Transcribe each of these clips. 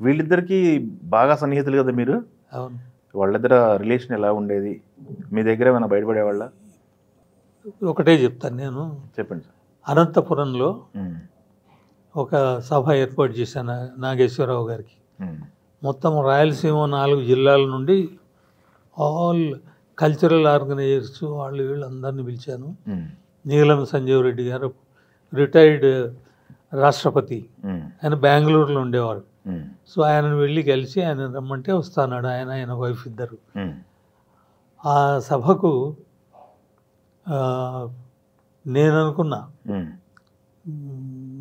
వీళ్ళిద్దరికి బాగా సన్నిహితులు కదా మీరు. అవును. వాళ్ళిద్దర రిలేషన్ ఎలా ఉండేది? మీ దగ్గర ఏమైనా బయటపడేవాళ్ళ? ఒకటే చెప్తాను నేను. చెప్పండి సార్. అనంతపురంలో ఒక సభ ఏర్పాటు చేశాను నాగేశ్వరరావు గారికి. మొత్తం రాయలసీమ 4 జిల్లాల నుండి ఆల్ కల్చరల్ ఆర్గనైజర్స్ వాళ్ళు వీళ్ళందరినీ పిలిచాను. నీలం సంజీవ్ రెడ్డి గారు రిటైర్డ్ రాష్ట్రపతి, ఆయన బెంగళూరులో ఉండేవారు. సో ఆయనను వెళ్ళి కలిసి ఆయన రమ్మంటే వస్తాడు. ఆయన వైఫ్ ఇద్దరు. ఆ సభకు నేను అనుకున్నా,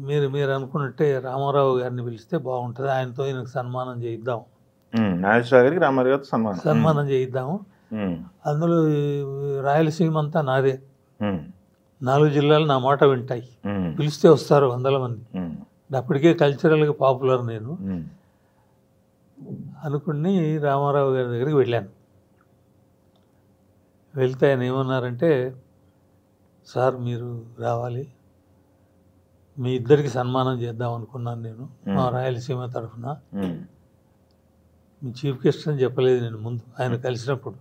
మీరు అనుకున్నట్టే రామారావు గారిని పిలిస్తే బాగుంటుంది, ఆయనతో ఈయనకు సన్మానం చేయిద్దాం, నాగేశ్వరరావు గారికి రామారావు గారితో సన్మానం చేయిద్దాము. అందులో రాయలసీమ అంతా నాదే, 4 జిల్లాలు నా మాట వింటాయి, పిలిస్తే వస్తారు 100 మంది. అప్పటికే కల్చరల్గా పాపులర్ నేను అనుకుని రామారావు గారి దగ్గరికి వెళ్ళాను. వెళ్తే ఆయన ఏమన్నారంటే, సార్ మీరు రావాలి, మీ ఇద్దరికి సన్మానం చేద్దాం అనుకున్నాను నేను మా రాయలసీమ తరఫున. మీ చీఫ్ గెస్ట్ అని చెప్పలేదు నేను ముందు ఆయన కలిసినప్పుడు.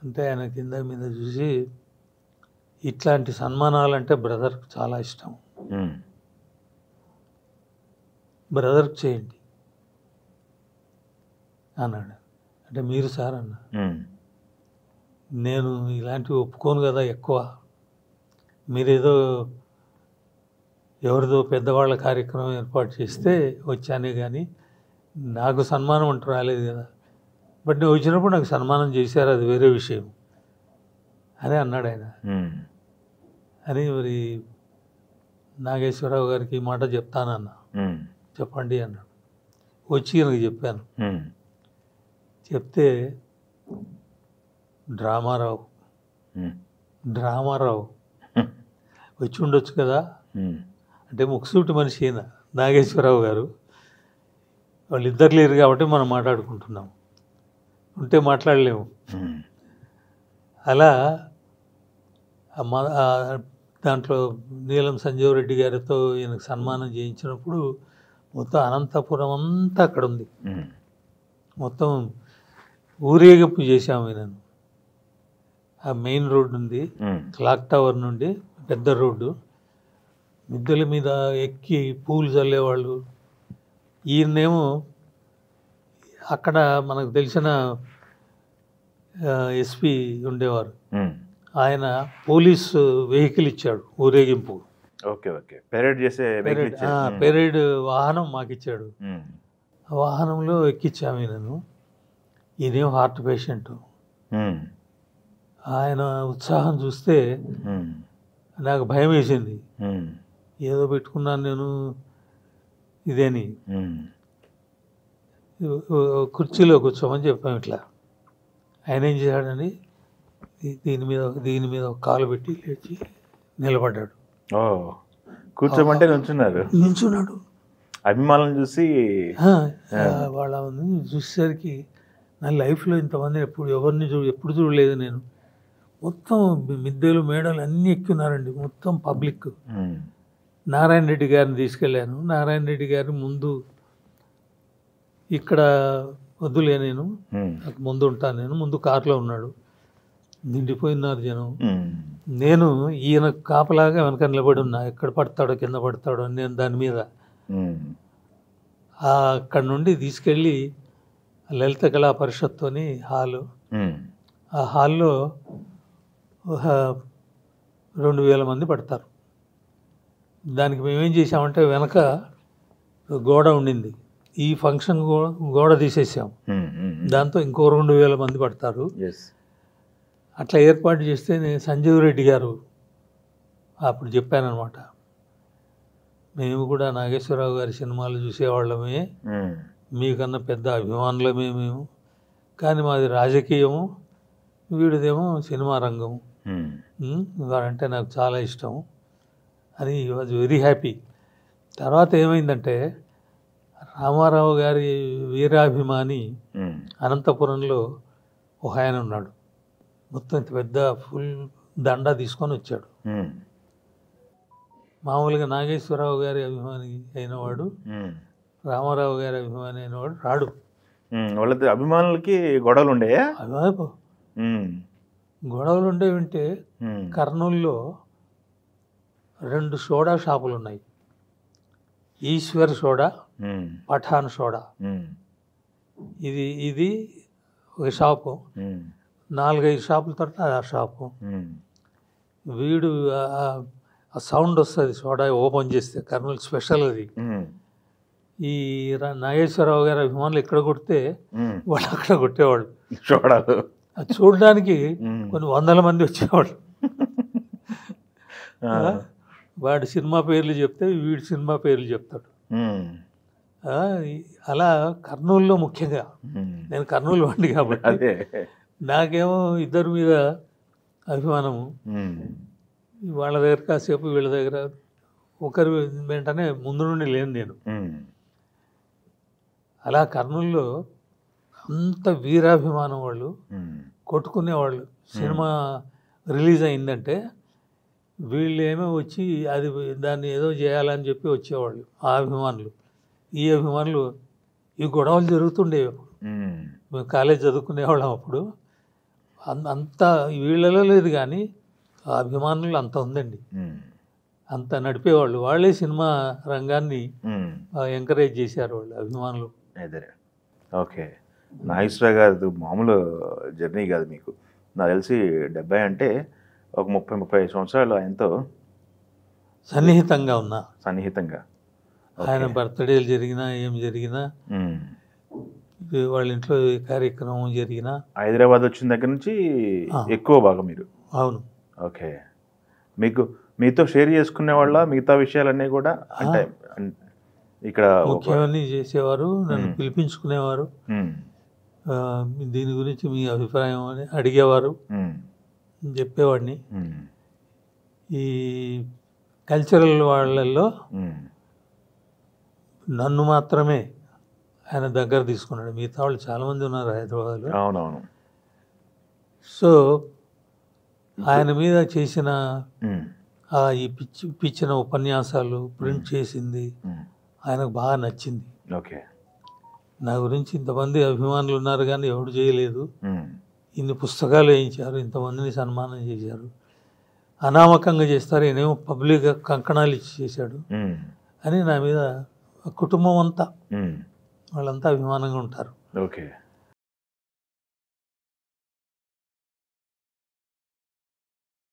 అంటే ఆయన కింద మీద చూసి, ఇట్లాంటి సన్మానాలంటే బ్రదర్కి చాలా ఇష్టం, బ్రదర్కి చేయండి అన్నాడు. అంటే మీరు సార్ అన్న, నేను ఇలాంటివి ఒప్పుకోను కదా ఎక్కువ, మీరేదో ఎవరిదో పెద్దవాళ్ళ కార్యక్రమం ఏర్పాటు చేస్తే వచ్చానే కానీ నాకు సన్మానం అంటూ రాలేదు కదా, బట్ నేను వచ్చినప్పుడు నాకు సన్మానం చేశారు, అది వేరే విషయం అని అన్నాడు ఆయన. అని మరి నాగేశ్వరరావు గారికి ఈ మాట చెప్తానన్న. చెప్పండి అన్నాడు. వచ్చి నాకు చెప్పాను. చెప్తే డ్రామారావు వచ్చి ఉండొచ్చు కదా అంటే, ముక్సూటి మనిషి అయిన నాగేశ్వరరావు గారు, వాళ్ళిద్దరు లేరు కాబట్టి మనం మాట్లాడుకుంటున్నాం, ఉంటే మాట్లాడలేము. అలా దాంట్లో నీలం సంజీవ్ రెడ్డి గారితో ఈయనకు సన్మానం చేయించినప్పుడు మొత్తం అనంతపురం అంతా అక్కడ ఉంది, మొత్తం ఊరేగింపు చేశాము ఈయనను. ఆ మెయిన్ రోడ్డు ఉంది, క్లాక్ టవర్ నుండి పెద్ద రోడ్డు, మిద్దెల మీద ఎక్కి పూలు చల్లేవాళ్ళు. ఈయనేమో అక్కడ మనకు తెలిసిన ఎస్పీ ఉండేవారు, ఆయన పోలీసు వెహికల్ ఇచ్చాడు ఊరేగింపు. పెరేడ్ వాహనం మాకు ఇచ్చాడు. ఆ వాహనంలో ఎక్కించాము ఈయనను. ఈయనేం హార్ట్ పేషెంట్. ఆయన ఉత్సాహం చూస్తే నాకు భయం వేసింది, ఏదో పెట్టుకున్నాను నేను ఇదేని. కుర్చీలో కూర్చోమని చెప్పాము ఇట్లా. ఆయన ఏం చేశాడని దీని మీద ఒక కాలు పెట్టి లేచి నిలబడ్డాడు. కూర్చోమంటే నిల్చున్నాడు. అభిమానం చూసి వాళ్ళ చూసేసరికి నా లైఫ్లో ఇంతమంది ఎప్పుడు చూడలేదు నేను. మొత్తం మిద్దెలు మేడలు అన్నీ ఎక్కున్నారండి, మొత్తం పబ్లిక్. నారాయణ రెడ్డి గారిని తీసుకెళ్ళాను. నారాయణ రెడ్డి గారి ముందు ఇక్కడ వద్దులే, నేను ముందు ఉంటాను, నేను ముందు కారులో ఉన్నాడు, నిండిపోయినారు జనం. నేను ఈయన కాపలాగా వెనక నిలబడి ఉన్నా, ఎక్కడ పడతాడో కింద పడతాడో అని నేను దాని మీద. అక్కడ నుండి తీసుకెళ్ళి లలిత కళా పరిషత్తోని హాలు, ఆ హాల్లో 2000 మంది పడతారు. దానికి మేమేం చేసామంటే, వెనక గోడ ఉండింది, ఈ ఫంక్షన్ గోడ తీసేసాం, దాంతో ఇంకో 2000 మంది పడతారు. అట్లా ఏర్పాటు చేస్తే నేను సంజీవ్ రెడ్డి గారు అప్పుడు చెప్పానమాట, మేము కూడా నాగేశ్వరరావు గారి సినిమాలు చూసేవాళ్ళమే, మీకన్నా పెద్ద అభిమానులమే మేము, కానీ మాది రాజకీయము, వీడిదేమో సినిమా రంగము, వాడంటే నాకు చాలా ఇష్టం అని. ఈ వాజ్ వెరీ హ్యాపీ. తర్వాత ఏమైందంటే, రామారావు గారి వీరాభిమాని అనంతపురంలో ఒక ఆయన ఉన్నాడు, మొత్తం పెద్ద ఫుల్ దండా తీసుకొని వచ్చాడు. మామూలుగా నాగేశ్వరరావు గారి అభిమాని అయినవాడు రామారావు గారి అభిమాని అనేవాడు రాడు. వాళ్ళ అభిమానులకి గొడవలు ఉండేయా? అదే గొడవలు ఉండేవింటే కర్నూలులో 2 సోడా షాపులు ఉన్నాయి. Eshwar soda, Pathan soda. ఇది ఒక షాపు, 4-5 షాపుల తర్వాత ఆ షాపు. వీడు ఆ సౌండ్ వస్తుంది సోడా ఓపెన్ చేస్తే, కర్నూలు స్పెషల్ అది. ఈ నాగేశ్వరరావు గారి అభిమానులు ఇక్కడ కొడితే వాళ్ళు అక్కడ కొట్టేవాళ్ళు సోడాలు. అది చూడడానికి కొన్ని 100 మంది వచ్చేవాళ్ళు. వాడి సినిమా పేర్లు చెప్తే వీడి సినిమా పేర్లు చెప్తాడు. అలా కర్నూలులో ముఖ్యంగా, నేను కర్నూలు వాడిని కాబట్టి నాకేమో ఇద్దరి మీద అభిమానము. వాళ్ళ దగ్గర కాసేపు, వీళ్ళ దగ్గర ఒకరి వెంటనే ముందు నుండి లేను నేను. అలా కర్నూలులో అంత వీరాభిమానం, వాళ్ళు కొట్టుకునేవాళ్ళు. సినిమా రిలీజ్ అయిందంటే వీళ్ళేమో వచ్చి అది దాన్ని ఏదో చేయాలని చెప్పి వచ్చేవాళ్ళు ఆ అభిమానులు. ఈ అభిమానులు ఈ గొడవలు జరుగుతుండేవి అప్పుడు. మేము కాలేజ్ చదువుకునేవాళ్ళం అప్పుడు. అంత వీళ్ళలో లేదు కానీ ఆ అభిమానులు అంత ఉందండి, అంత నడిపేవాళ్ళు. వాళ్ళే సినిమా రంగాన్ని ఎంకరేజ్ చేశారు వాళ్ళు అభిమానులు. అదే ఓకే. నాగేశ్వరరావు గారు మామూలు జర్నీ కాదు మీకు. నాకు తెలిసి 70 అంటే ఒక 30-35 సంవత్సరాలు ఆయనతో సన్నిహితంగా ఉన్నా. సన్నిహితంగా ఆయన బర్త్డేలు జరిగినా, ఏం జరిగినా, వాళ్ళ ఇంట్లో కార్యక్రమం జరిగినా, హైదరాబాద్ వచ్చిన దగ్గర నుంచి ఎక్కువ బాగా మీరు. అవును. ఓకే. మీతో షేర్ చేసుకునే వాళ్ళ మిగతా విషయాలన్నీ కూడా అంటే ఇక్కడ ముఖ్యమని చేసేవారు, నన్ను పిలిపించుకునేవారు. దీని గురించి మీ అభిప్రాయం అని అడిగేవారు, చెప్పేవాడిని. ఈ కల్చరల్ వాళ్ళల్లో నన్ను మాత్రమే ఆయన దగ్గర తీసుకున్నాడు. మిగతా వాళ్ళు చాలామంది ఉన్నారు హైదరాబాద్లో. అవునవును. సో ఆయన మీద చేసిన ఈ పిచ్చిన ఉపన్యాసాలు, ప్రింట్ చేసింది ఆయనకు బాగా నచ్చింది. ఓకే. నా గురించి ఇంతమంది అభిమానులు ఉన్నారు కానీ ఎవడు చేయలేదు, ఇన్ని పుస్తకాలు వేయించారు, ఇంతమందిని సన్మానం చేశారు, అనామకంగా చేస్తారు, ఈయనేమో పబ్లిక్గా కంకణాలు ఇచ్చి చేశాడు అని నా మీద కుటుంబం అంతా వాళ్ళంతా అభిమానంగా ఉంటారు. ఓకే.